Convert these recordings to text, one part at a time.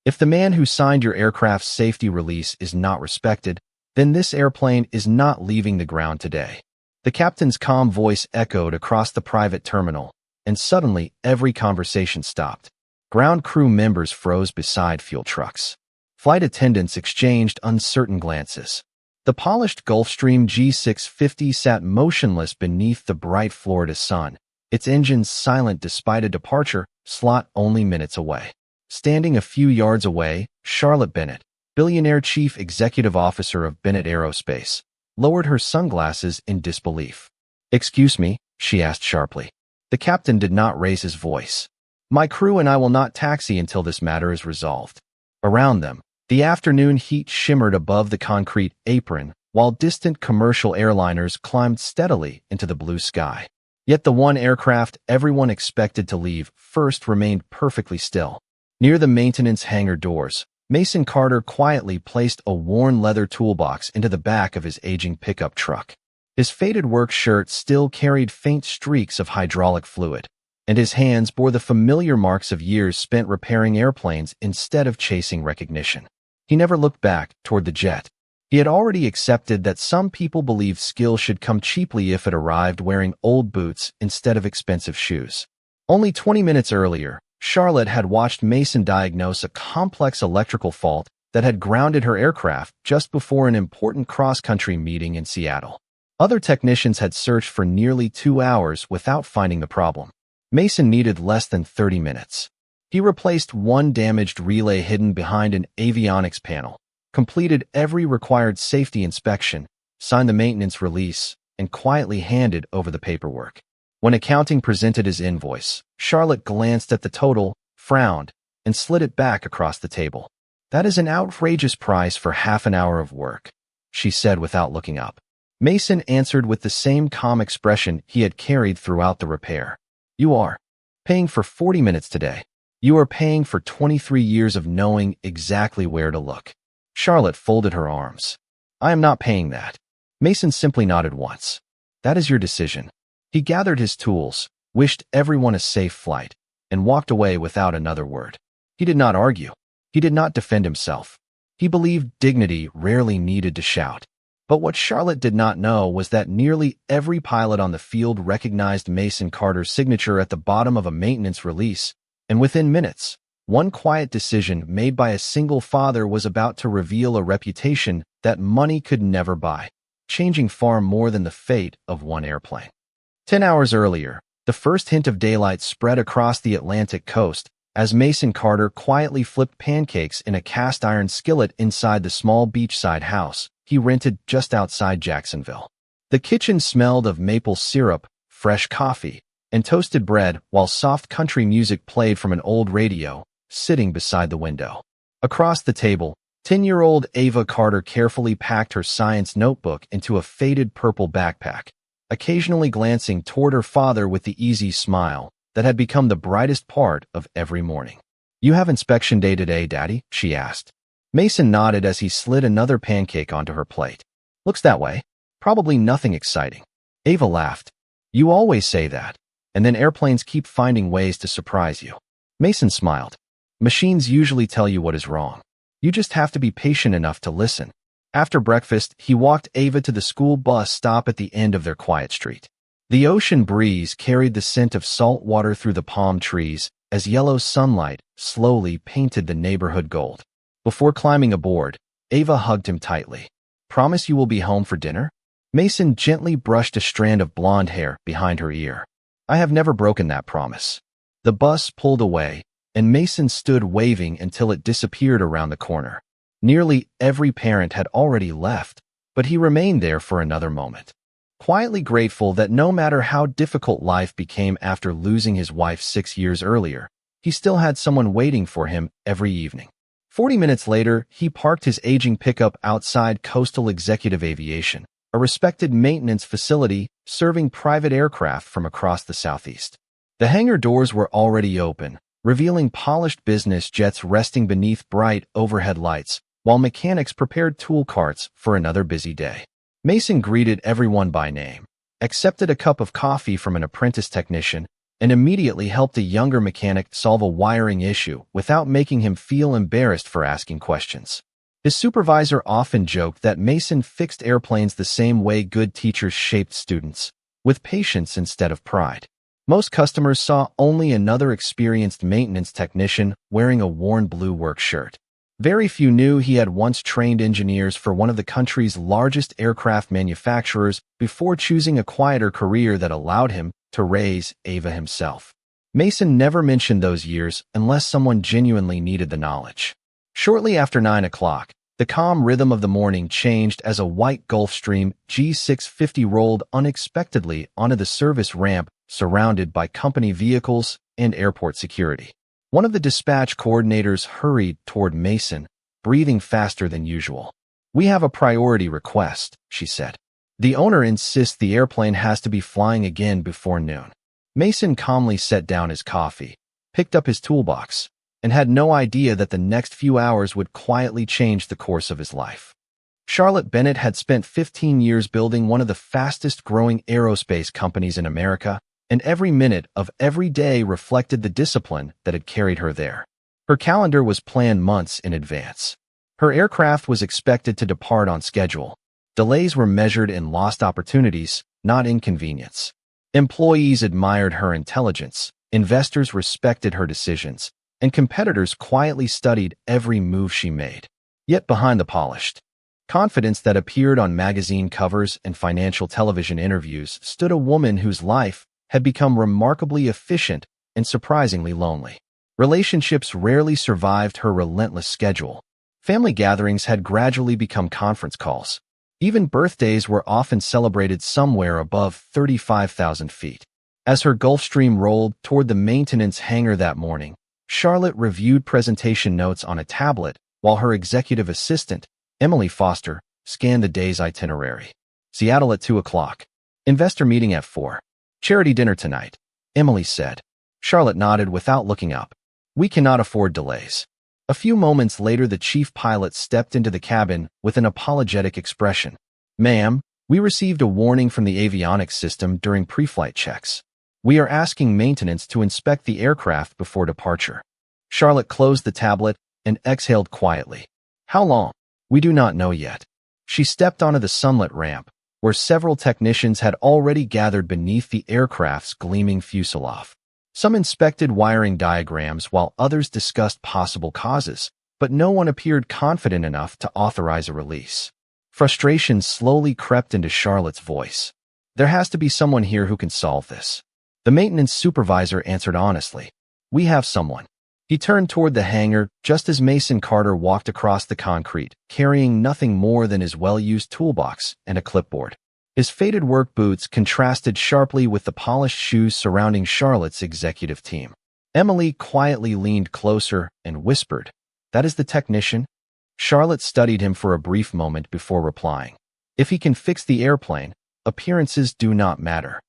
If the man who signed your aircraft's safety release is not respected, then this airplane is not leaving the ground today. The captain's calm voice echoed across the private terminal, and suddenly every conversation stopped. Ground crew members froze beside fuel trucks. Flight attendants exchanged uncertain glances. The polished Gulfstream G650 sat motionless beneath the bright Florida sun, its engines silent despite a departure slot only minutes away. Standing a few yards away, Charlotte Bennett, billionaire chief executive officer of Bennett Aerospace, lowered her sunglasses in disbelief. "Excuse me," she asked sharply. The captain did not raise his voice. "My crew and I will not taxi until this matter is resolved." Around them, the afternoon heat shimmered above the concrete apron, while distant commercial airliners climbed steadily into the blue sky. Yet the one aircraft everyone expected to leave first remained perfectly still. Near the maintenance hangar doors, Mason Carter quietly placed a worn leather toolbox into the back of his aging pickup truck. His faded work shirt still carried faint streaks of hydraulic fluid, and his hands bore the familiar marks of years spent repairing airplanes instead of chasing recognition. He never looked back toward the jet. He had already accepted that some people believed skill should come cheaply if it arrived wearing old boots instead of expensive shoes. Only 20 minutes earlier, Charlotte had watched Mason diagnose a complex electrical fault that had grounded her aircraft just before an important cross-country meeting in Seattle. Other technicians had searched for nearly 2 hours without finding the problem. Mason needed less than 30 minutes. He replaced one damaged relay hidden behind an avionics panel, completed every required safety inspection, signed the maintenance release, and quietly handed over the paperwork. When accounting presented his invoice, Charlotte glanced at the total, frowned, and slid it back across the table. "That is an outrageous price for half an hour of work," she said without looking up. Mason answered with the same calm expression he had carried throughout the repair. "You are paying for 40 minutes today. You are paying for 23 years of knowing exactly where to look." Charlotte folded her arms. "I am not paying that." Mason simply nodded once. "That is your decision." He gathered his tools, wished everyone a safe flight, and walked away without another word. He did not argue. He did not defend himself. He believed dignity rarely needed to shout. But what Charlotte did not know was that nearly every pilot on the field recognized Mason Carter's signature at the bottom of a maintenance release, and within minutes, one quiet decision made by a single father was about to reveal a reputation that money could never buy, changing far more than the fate of one airplane. 10 hours earlier, the first hint of daylight spread across the Atlantic coast as Mason Carter quietly flipped pancakes in a cast-iron skillet inside the small beachside house he rented just outside Jacksonville. The kitchen smelled of maple syrup, fresh coffee, and toasted bread while soft country music played from an old radio sitting beside the window. Across the table, 10-year-old Ava Carter carefully packed her science notebook into a faded purple backpack, occasionally glancing toward her father with the easy smile that had become the brightest part of every morning. "You have inspection day today, Daddy?" she asked. Mason nodded as he slid another pancake onto her plate. "Looks that way. Probably nothing exciting." Ava laughed. "You always say that, and then airplanes keep finding ways to surprise you." Mason smiled. "Machines usually tell you what is wrong. You just have to be patient enough to listen." After breakfast, he walked Ava to the school bus stop at the end of their quiet street. The ocean breeze carried the scent of salt water through the palm trees as yellow sunlight slowly painted the neighborhood gold. Before climbing aboard, Ava hugged him tightly. "Promise you will be home for dinner?" Mason gently brushed a strand of blonde hair behind her ear. "I have never broken that promise." The bus pulled away, and Mason stood waving until it disappeared around the corner. Nearly every parent had already left, but he remained there for another moment, quietly grateful that no matter how difficult life became after losing his wife 6 years earlier, he still had someone waiting for him every evening. 40 minutes later, he parked his aging pickup outside Coastal Executive Aviation, a respected maintenance facility serving private aircraft from across the Southeast. The hangar doors were already open, revealing polished business jets resting beneath bright overhead lights, while mechanics prepared tool carts for another busy day. Mason greeted everyone by name, accepted a cup of coffee from an apprentice technician, and immediately helped a younger mechanic solve a wiring issue without making him feel embarrassed for asking questions. His supervisor often joked that Mason fixed airplanes the same way good teachers shaped students, with patience instead of pride. Most customers saw only another experienced maintenance technician wearing a worn blue work shirt. Very few knew he had once trained engineers for one of the country's largest aircraft manufacturers before choosing a quieter career that allowed him to raise Ava himself. Mason never mentioned those years unless someone genuinely needed the knowledge. Shortly after 9 o'clock, the calm rhythm of the morning changed as a white Gulfstream G650 rolled unexpectedly onto the service ramp surrounded by company vehicles and airport security. One of the dispatch coordinators hurried toward Mason, breathing faster than usual. "We have a priority request," she said. "The owner insists the airplane has to be flying again before noon." Mason calmly set down his coffee, picked up his toolbox, and had no idea that the next few hours would quietly change the course of his life. Charlotte Bennett had spent 15 years building one of the fastest-growing aerospace companies in America, and every minute of every day reflected the discipline that had carried her there. Her calendar was planned months in advance. Her aircraft was expected to depart on schedule. Delays were measured in lost opportunities, not inconvenience. Employees admired her intelligence, investors respected her decisions, and competitors quietly studied every move she made. Yet behind the polished confidence that appeared on magazine covers and financial television interviews stood a woman whose life had become remarkably efficient and surprisingly lonely. Relationships rarely survived her relentless schedule. Family gatherings had gradually become conference calls. Even birthdays were often celebrated somewhere above 35,000 feet. As her Gulfstream rolled toward the maintenance hangar that morning, Charlotte reviewed presentation notes on a tablet while her executive assistant, Emily Foster, scanned the day's itinerary. Seattle at 2 o'clock. Investor meeting at 4. Charity dinner tonight, Emily said. Charlotte nodded without looking up. "We cannot afford delays." A few moments later, the chief pilot stepped into the cabin with an apologetic expression. "Ma'am, we received a warning from the avionics system during pre-flight checks. We are asking maintenance to inspect the aircraft before departure." Charlotte closed the tablet and exhaled quietly. "How long?" "We do not know yet." She stepped onto the sunlit ramp, where several technicians had already gathered beneath the aircraft's gleaming fuselage. Some inspected wiring diagrams while others discussed possible causes, but no one appeared confident enough to authorize a release. Frustration slowly crept into Charlotte's voice. "There has to be someone here who can solve this." The maintenance supervisor answered honestly. "We have someone." He turned toward the hangar just as Mason Carter walked across the concrete, carrying nothing more than his well-used toolbox and a clipboard. His faded work boots contrasted sharply with the polished shoes surrounding Charlotte's executive team. Emily quietly leaned closer and whispered, "That is the technician?" Charlotte studied him for a brief moment before replying. "If he can fix the airplane, appearances do not matter."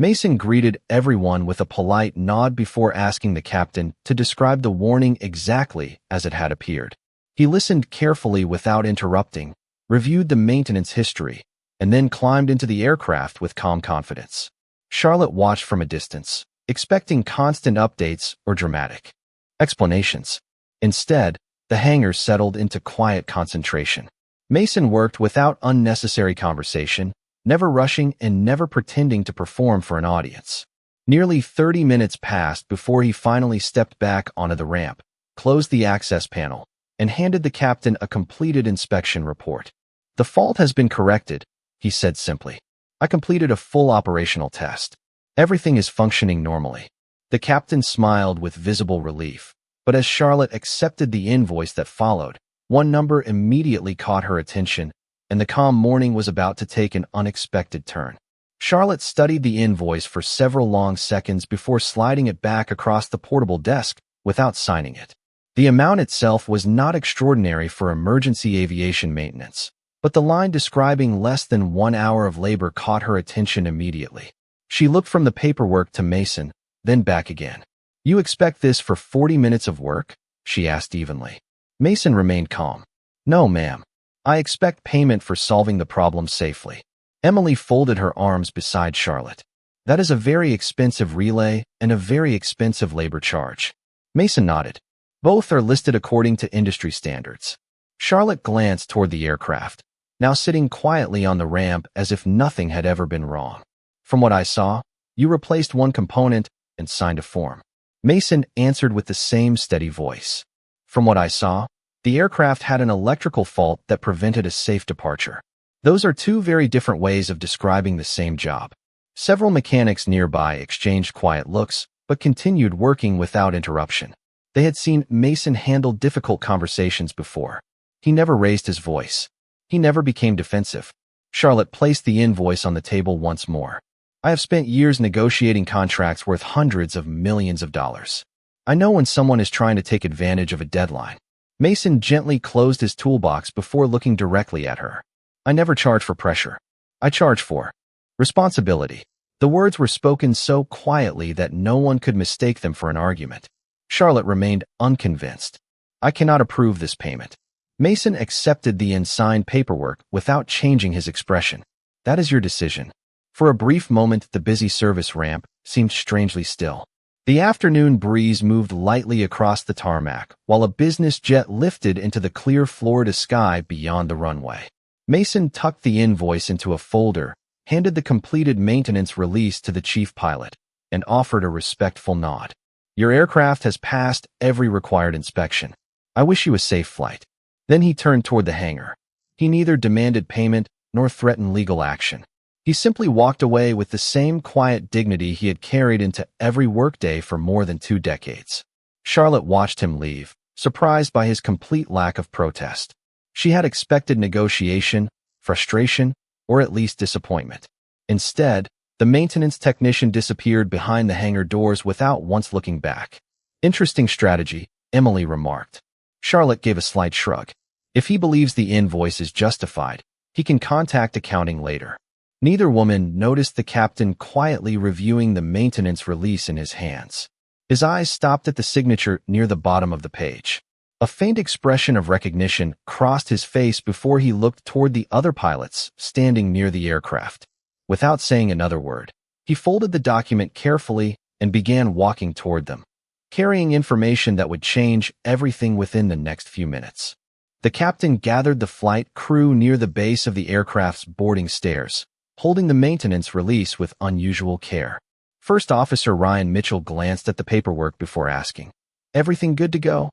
Mason greeted everyone with a polite nod before asking the captain to describe the warning exactly as it had appeared. He listened carefully without interrupting, reviewed the maintenance history, and then climbed into the aircraft with calm confidence. Charlotte watched from a distance, expecting constant updates or dramatic explanations. Instead, the hangar settled into quiet concentration. Mason worked without unnecessary conversation, never rushing and never pretending to perform for an audience. Nearly 30 minutes passed before he finally stepped back onto the ramp, closed the access panel, and handed the captain a completed inspection report. "The fault has been corrected," he said simply. "I completed a full operational test. Everything is functioning normally." The captain smiled with visible relief, but as Charlotte accepted the invoice that followed, one number immediately caught her attention, and the calm morning was about to take an unexpected turn. Charlotte studied the invoice for several long seconds before sliding it back across the portable desk without signing it. The amount itself was not extraordinary for emergency aviation maintenance, but the line describing less than 1 hour of labor caught her attention immediately. She looked from the paperwork to Mason, then back again. "You expect this for 40 minutes of work?" she asked evenly. Mason remained calm. "No, ma'am. I expect payment for solving the problem safely." Emily folded her arms beside Charlotte. That is a very expensive relay and a very expensive labor charge. Mason nodded. Both are listed according to industry standards. Charlotte glanced toward the aircraft, now sitting quietly on the ramp as if nothing had ever been wrong. From what I saw, you replaced one component and signed a form. Mason answered with the same steady voice. From what I saw, the aircraft had an electrical fault that prevented a safe departure. Those are two very different ways of describing the same job. Several mechanics nearby exchanged quiet looks, but continued working without interruption. They had seen Mason handle difficult conversations before. He never raised his voice. He never became defensive. Charlotte placed the invoice on the table once more. I have spent years negotiating contracts worth hundreds of millions of dollars. I know when someone is trying to take advantage of a deadline. Mason gently closed his toolbox before looking directly at her. I never charge for pressure. I charge for responsibility. The words were spoken so quietly that no one could mistake them for an argument. Charlotte remained unconvinced. I cannot approve this payment. Mason accepted the unsigned paperwork without changing his expression. That is your decision. For a brief moment, the busy service ramp seemed strangely still. The afternoon breeze moved lightly across the tarmac, while a business jet lifted into the clear Florida sky beyond the runway. Mason tucked the invoice into a folder, handed the completed maintenance release to the chief pilot, and offered a respectful nod. Your aircraft has passed every required inspection. I wish you a safe flight. Then he turned toward the hangar. He neither demanded payment nor threatened legal action. He simply walked away with the same quiet dignity he had carried into every workday for more than 2 decades. Charlotte watched him leave, surprised by his complete lack of protest. She had expected negotiation, frustration, or at least disappointment. Instead, the maintenance technician disappeared behind the hangar doors without once looking back. Interesting strategy, Emily remarked. Charlotte gave a slight shrug. If he believes the invoice is justified, he can contact accounting later. Neither woman noticed the captain quietly reviewing the maintenance release in his hands. His eyes stopped at the signature near the bottom of the page. A faint expression of recognition crossed his face before he looked toward the other pilots standing near the aircraft. Without saying another word, he folded the document carefully and began walking toward them, carrying information that would change everything within the next few minutes. The captain gathered the flight crew near the base of the aircraft's boarding stairs, holding the maintenance release with unusual care. First Officer Ryan Mitchell glanced at the paperwork before asking, "Everything good to go?"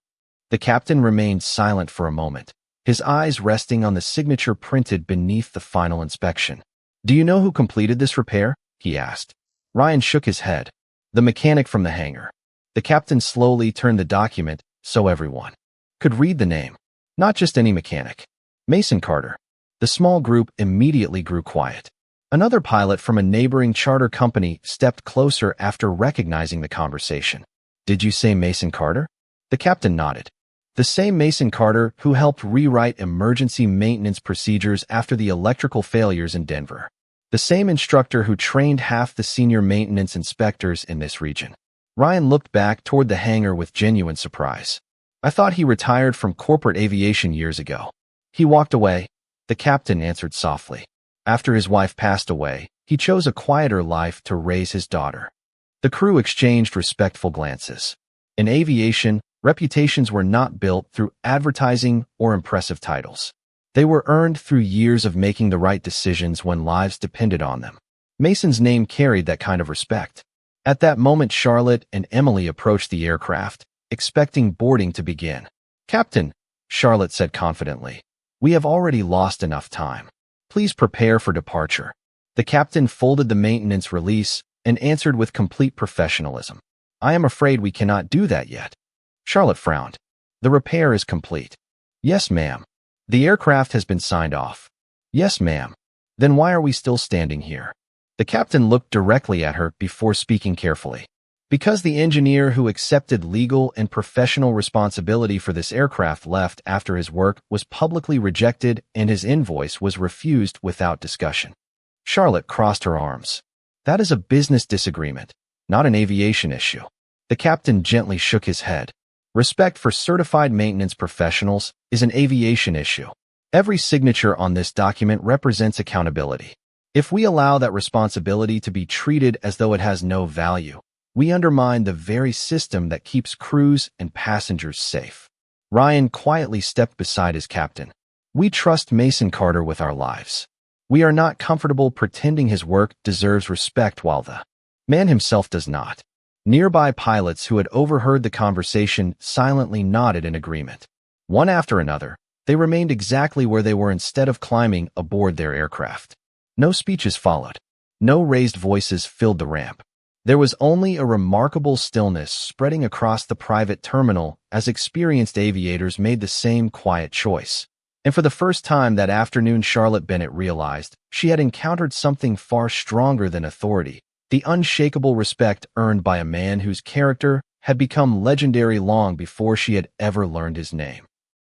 The captain remained silent for a moment, his eyes resting on the signature printed beneath the final inspection. "Do you know who completed this repair?" he asked. Ryan shook his head. "The mechanic from the hangar." The captain slowly turned the document so everyone could read the name. Not just any mechanic. Mason Carter. The small group immediately grew quiet. Another pilot from a neighboring charter company stepped closer after recognizing the conversation. "Did you say Mason Carter?" The captain nodded. The same Mason Carter who helped rewrite emergency maintenance procedures after the electrical failures in Denver. The same instructor who trained half the senior maintenance inspectors in this region. Ryan looked back toward the hangar with genuine surprise. "I thought he retired from corporate aviation years ago." "He walked away," the captain answered softly. "After his wife passed away, he chose a quieter life to raise his daughter." The crew exchanged respectful glances. In aviation, reputations were not built through advertising or impressive titles. They were earned through years of making the right decisions when lives depended on them. Mason's name carried that kind of respect. At that moment, Charlotte and Emily approached the aircraft, expecting boarding to begin. "Captain," Charlotte said confidently, "we have already lost enough time. Please prepare for departure." The captain folded the maintenance release and answered with complete professionalism. "I am afraid we cannot do that yet." Charlotte frowned. "The repair is complete." "Yes, ma'am." "The aircraft has been signed off." "Yes, ma'am." "Then why are we still standing here?" The captain looked directly at her before speaking carefully. "Because the engineer who accepted legal and professional responsibility for this aircraft left after his work was publicly rejected and his invoice was refused without discussion." Charlotte crossed her arms. "That is a business disagreement, not an aviation issue." The captain gently shook his head. "Respect for certified maintenance professionals is an aviation issue. Every signature on this document represents accountability. If we allow that responsibility to be treated as though it has no value, we undermine the very system that keeps crews and passengers safe. Ryan quietly stepped beside his captain. We trust Mason Carter with our lives. We are not comfortable pretending his work deserves respect while the man himself does not. Nearby pilots who had overheard the conversation silently nodded in agreement. One after another, they remained exactly where they were instead of climbing aboard their aircraft. No speeches followed. No raised voices filled the ramp. There was only a remarkable stillness spreading across the private terminal as experienced aviators made the same quiet choice. And for the first time that afternoon, Charlotte Bennett realized she had encountered something far stronger than authority, the unshakable respect earned by a man whose character had become legendary long before she had ever learned his name.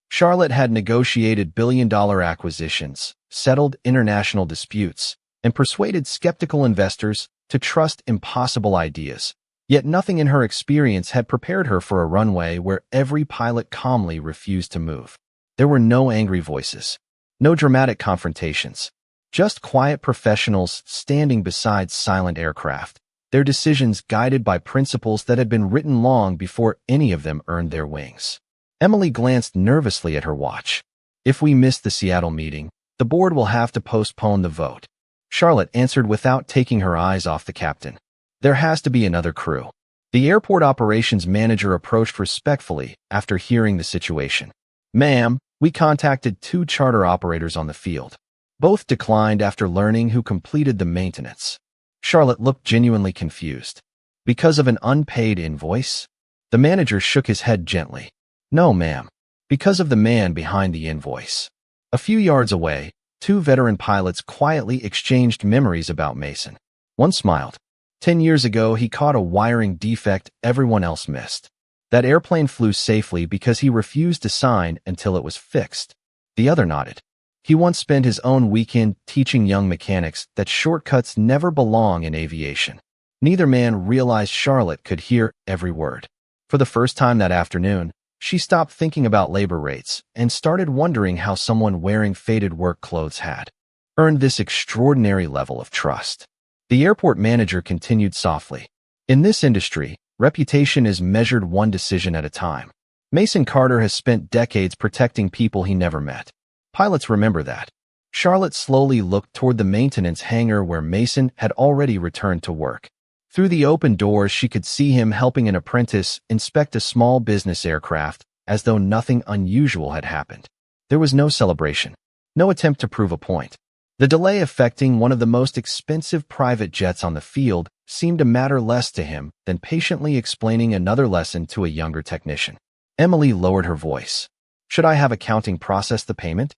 Charlotte had negotiated billion-dollar acquisitions, settled international disputes, and persuaded skeptical investors to trust impossible ideas. Yet nothing in her experience had prepared her for a runway where every pilot calmly refused to move. There were no angry voices, no dramatic confrontations, just quiet professionals standing beside silent aircraft, their decisions guided by principles that had been written long before any of them earned their wings. Emily glanced nervously at her watch. If we miss the Seattle meeting, the board will have to postpone the vote. Charlotte answered without taking her eyes off the captain. There has to be another crew. The airport operations manager approached respectfully after hearing the situation. Ma'am, we contacted 2 charter operators on the field. Both declined after learning who completed the maintenance. Charlotte looked genuinely confused. Because of an unpaid invoice? The manager shook his head gently. No, ma'am. Because of the man behind the invoice. A few yards away, 2 veteran pilots quietly exchanged memories about Mason. One smiled. 10 years ago, he caught a wiring defect everyone else missed. That airplane flew safely because he refused to sign until it was fixed. The other nodded. He once spent his own weekend teaching young mechanics that shortcuts never belong in aviation. Neither man realized Charlotte could hear every word. For the first time that afternoon, she stopped thinking about labor rates and started wondering how someone wearing faded work clothes had earned this extraordinary level of trust. The airport manager continued softly. In this industry, reputation is measured one decision at a time. Mason Carter has spent decades protecting people he never met. Pilots remember that. Charlotte slowly looked toward the maintenance hangar where Mason had already returned to work. Through the open doors, she could see him helping an apprentice inspect a small business aircraft, as though nothing unusual had happened. There was no celebration, no attempt to prove a point. The delay affecting one of the most expensive private jets on the field seemed to matter less to him than patiently explaining another lesson to a younger technician. Emily lowered her voice. Should I have accounting process the payment?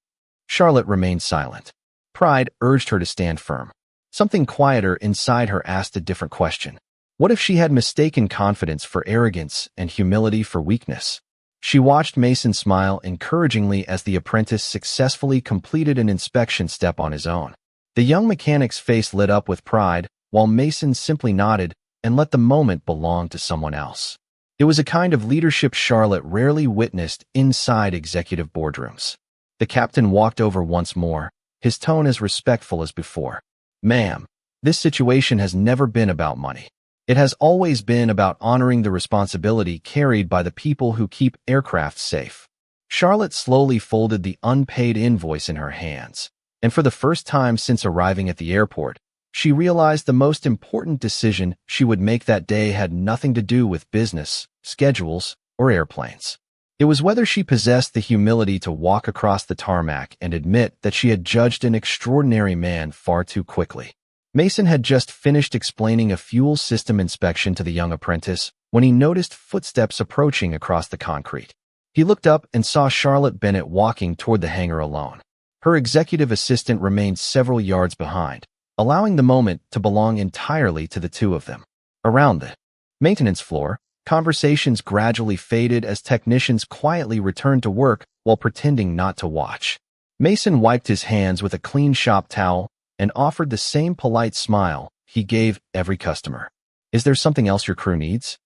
Charlotte remained silent. Pride urged her to stand firm. Something quieter inside her asked a different question. What if she had mistaken confidence for arrogance and humility for weakness? She watched Mason smile encouragingly as the apprentice successfully completed an inspection step on his own. The young mechanic's face lit up with pride, while Mason simply nodded and let the moment belong to someone else. It was a kind of leadership Charlotte rarely witnessed inside executive boardrooms. The captain walked over once more, his tone as respectful as before. Ma'am, this situation has never been about money. It has always been about honoring the responsibility carried by the people who keep aircraft safe. Charlotte slowly folded the unpaid invoice in her hands, and for the first time since arriving at the airport, she realized the most important decision she would make that day had nothing to do with business, schedules, or airplanes. It was whether she possessed the humility to walk across the tarmac and admit that she had judged an extraordinary man far too quickly. Mason had just finished explaining a fuel system inspection to the young apprentice when he noticed footsteps approaching across the concrete. He looked up and saw Charlotte Bennett walking toward the hangar alone. Her executive assistant remained several yards behind, allowing the moment to belong entirely to the two of them. Around the maintenance floor, conversations gradually faded as technicians quietly returned to work while pretending not to watch. Mason wiped his hands with a clean shop towel and offered the same polite smile he gave every customer. Is there something else your crew needs?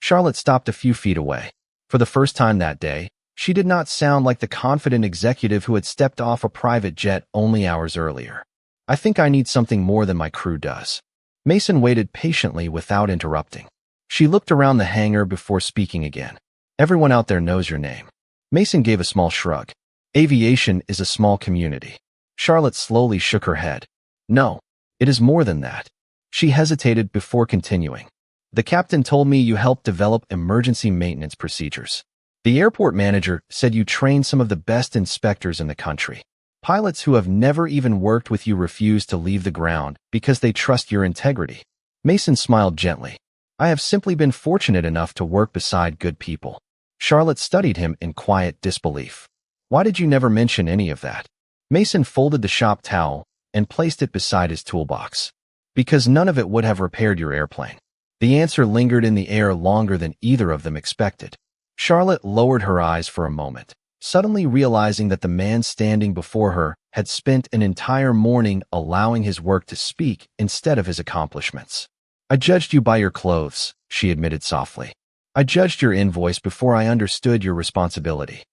Charlotte stopped a few feet away. For the first time that day, she did not sound like the confident executive who had stepped off a private jet only hours earlier. I think I need something more than my crew does. Mason waited patiently without interrupting. She looked around the hangar before speaking again. Everyone out there knows your name. Mason gave a small shrug. Aviation is a small community. Charlotte slowly shook her head. No, it is more than that. She hesitated before continuing. The captain told me you helped develop emergency maintenance procedures. The airport manager said you trained some of the best inspectors in the country. Pilots who have never even worked with you refuse to leave the ground because they trust your integrity. Mason smiled gently. I have simply been fortunate enough to work beside good people. Charlotte studied him in quiet disbelief. Why did you never mention any of that? Mason folded the shop towel and placed it beside his toolbox. Because none of it would have repaired your airplane. The answer lingered in the air longer than either of them expected. Charlotte lowered her eyes for a moment, suddenly realizing that the man standing before her had spent an entire morning allowing his work to speak instead of his accomplishments. I judged you by your clothes, she admitted softly. I judged your invoice before I understood your responsibility.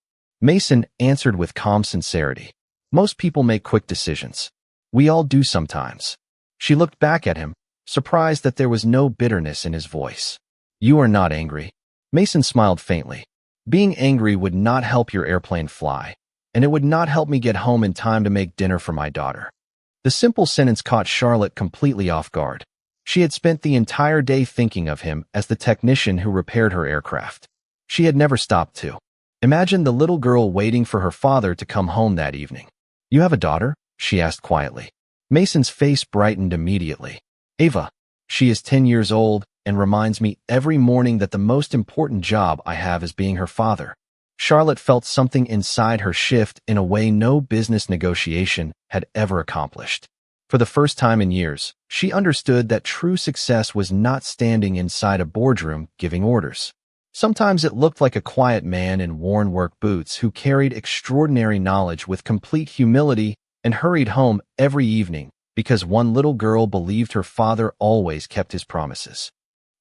Mason answered with calm sincerity. Most people make quick decisions. We all do sometimes. She looked back at him, surprised that there was no bitterness in his voice. You are not angry. Mason smiled faintly. Being angry would not help your airplane fly, and it would not help me get home in time to make dinner for my daughter. The simple sentence caught Charlotte completely off guard. She had spent the entire day thinking of him as the technician who repaired her aircraft. She had never stopped to imagine the little girl waiting for her father to come home that evening. You have a daughter? She asked quietly. Mason's face brightened immediately. Ava. She is 10 years old and reminds me every morning that the most important job I have is being her father. Charlotte felt something inside her shift in a way no business negotiation had ever accomplished. For the first time in years, she understood that true success was not standing inside a boardroom giving orders. Sometimes it looked like a quiet man in worn work boots who carried extraordinary knowledge with complete humility and hurried home every evening because one little girl believed her father always kept his promises.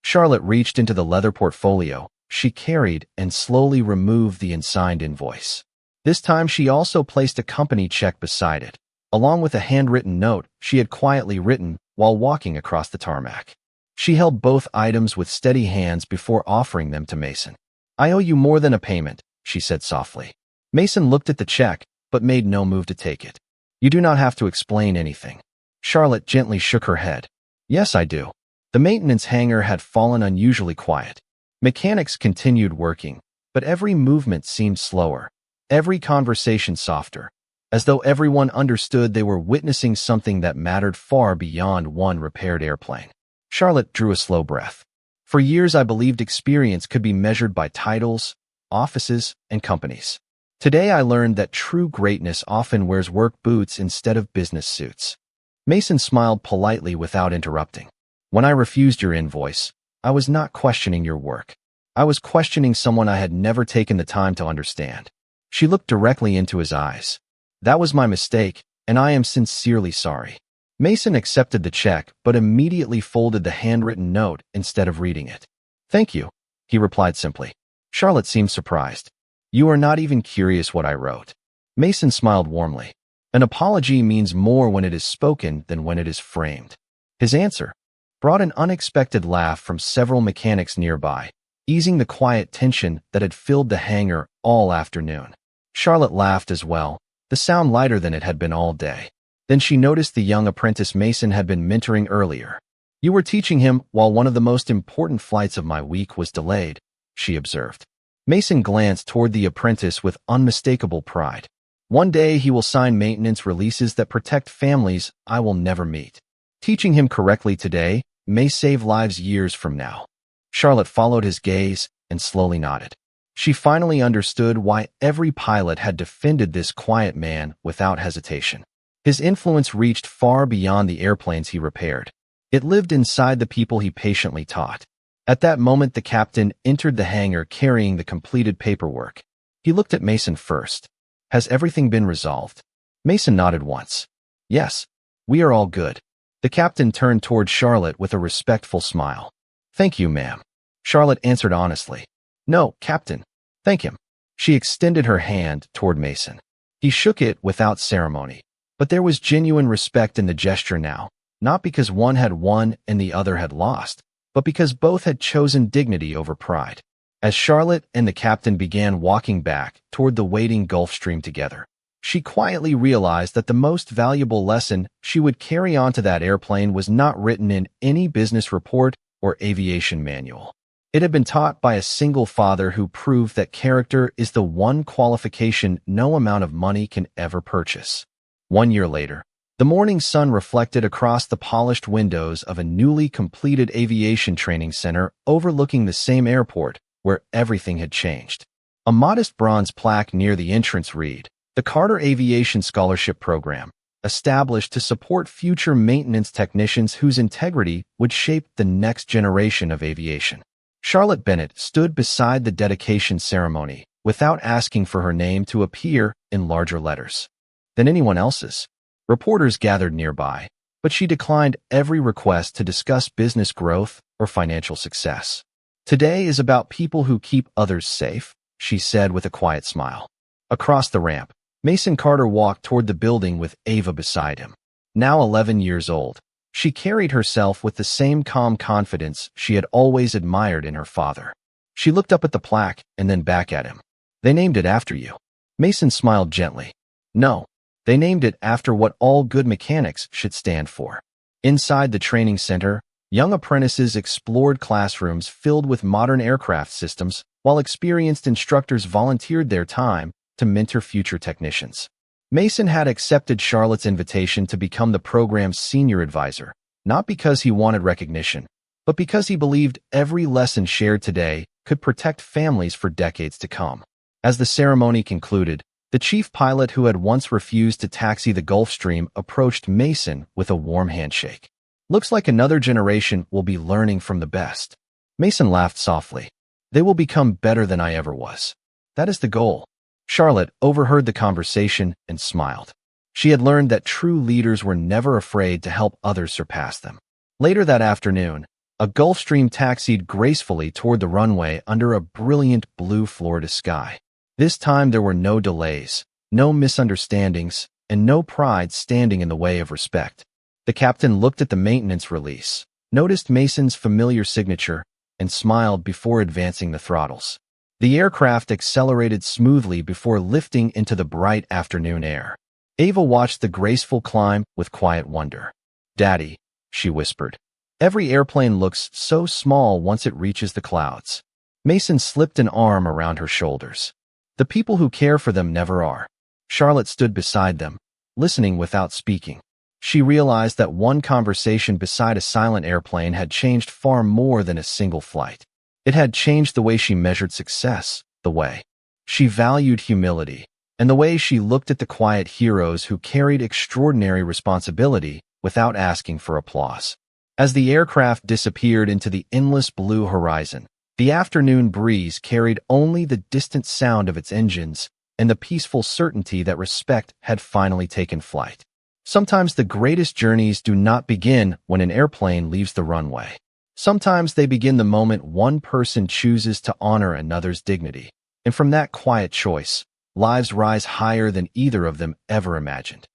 Charlotte reached into the leather portfolio she carried and slowly removed the unsigned invoice. This time she also placed a company check beside it, along with a handwritten note she had quietly written while walking across the tarmac. She held both items with steady hands before offering them to Mason. I owe you more than a payment, she said softly. Mason looked at the check, but made no move to take it. You do not have to explain anything. Charlotte gently shook her head. Yes, I do. The maintenance hangar had fallen unusually quiet. Mechanics continued working, but every movement seemed slower, every conversation softer, as though everyone understood they were witnessing something that mattered far beyond one repaired airplane. Charlotte drew a slow breath. For years I believed experience could be measured by titles, offices, and companies. Today I learned that true greatness often wears work boots instead of business suits. Mason smiled politely without interrupting. When I refused your invoice, I was not questioning your work. I was questioning someone I had never taken the time to understand. She looked directly into his eyes. That was my mistake, and I am sincerely sorry. Mason accepted the check, but immediately folded the handwritten note instead of reading it. Thank you, he replied simply. Charlotte seemed surprised. You are not even curious what I wrote. Mason smiled warmly. An apology means more when it is spoken than when it is framed. His answer brought an unexpected laugh from several mechanics nearby, easing the quiet tension that had filled the hangar all afternoon. Charlotte laughed as well, the sound lighter than it had been all day. Then she noticed the young apprentice Mason had been mentoring earlier. You were teaching him while one of the most important flights of my week was delayed, she observed. Mason glanced toward the apprentice with unmistakable pride. One day he will sign maintenance releases that protect families I will never meet. Teaching him correctly today may save lives years from now. Charlotte followed his gaze and slowly nodded. She finally understood why every pilot had defended this quiet man without hesitation. His influence reached far beyond the airplanes he repaired. It lived inside the people he patiently taught. At that moment, the captain entered the hangar carrying the completed paperwork. He looked at Mason first. Has everything been resolved? Mason nodded once. Yes, we are all good. The captain turned toward Charlotte with a respectful smile. Thank you, ma'am. Charlotte answered honestly. No, Captain. Thank him. She extended her hand toward Mason. He shook it without ceremony. But there was genuine respect in the gesture now, not because one had won and the other had lost, but because both had chosen dignity over pride. As Charlotte and the captain began walking back toward the waiting Gulf Stream together, she quietly realized that the most valuable lesson she would carry onto that airplane was not written in any business report or aviation manual. It had been taught by a single father who proved that character is the one qualification no amount of money can ever purchase. 1 year later, the morning sun reflected across the polished windows of a newly completed aviation training center overlooking the same airport where everything had changed. A modest bronze plaque near the entrance read, "The Carter Aviation Scholarship Program, established to support future maintenance technicians whose integrity would shape the next generation of aviation." Charlotte Bennett stood beside the dedication ceremony without asking for her name to appear in larger letters than anyone else's. Reporters gathered nearby, but she declined every request to discuss business growth or financial success. "Today is about people who keep others safe," she said with a quiet smile. Across the ramp, Mason Carter walked toward the building with Ava beside him. Now 11 years old, she carried herself with the same calm confidence she had always admired in her father. She looked up at the plaque and then back at him. "They named it after you." Mason smiled gently. "No, they named it after what all good mechanics should stand for." Inside the training center, young apprentices explored classrooms filled with modern aircraft systems, while experienced instructors volunteered their time to mentor future technicians. Mason had accepted Charlotte's invitation to become the program's senior advisor, not because he wanted recognition, but because he believed every lesson shared today could protect families for decades to come. As the ceremony concluded, the chief pilot who had once refused to taxi the Gulf Stream approached Mason with a warm handshake. "Looks like another generation will be learning from the best." Mason laughed softly. "They will become better than I ever was. That is the goal." Charlotte overheard the conversation and smiled. She had learned that true leaders were never afraid to help others surpass them. Later that afternoon, a Gulfstream taxied gracefully toward the runway under a brilliant blue Florida sky. This time there were no delays, no misunderstandings, and no pride standing in the way of respect. The captain looked at the maintenance release, noticed Mason's familiar signature, and smiled before advancing the throttles. The aircraft accelerated smoothly before lifting into the bright afternoon air. Ava watched the graceful climb with quiet wonder. "Daddy," she whispered, "every airplane looks so small once it reaches the clouds." Mason slipped an arm around her shoulders. "The people who care for them never are." Charlotte stood beside them, listening without speaking. She realized that one conversation beside a silent airplane had changed far more than a single flight. It had changed the way she measured success, the way she valued humility, and the way she looked at the quiet heroes who carried extraordinary responsibility without asking for applause. As the aircraft disappeared into the endless blue horizon, the afternoon breeze carried only the distant sound of its engines and the peaceful certainty that respect had finally taken flight. Sometimes the greatest journeys do not begin when an airplane leaves the runway. Sometimes they begin the moment one person chooses to honor another's dignity. And from that quiet choice, lives rise higher than either of them ever imagined.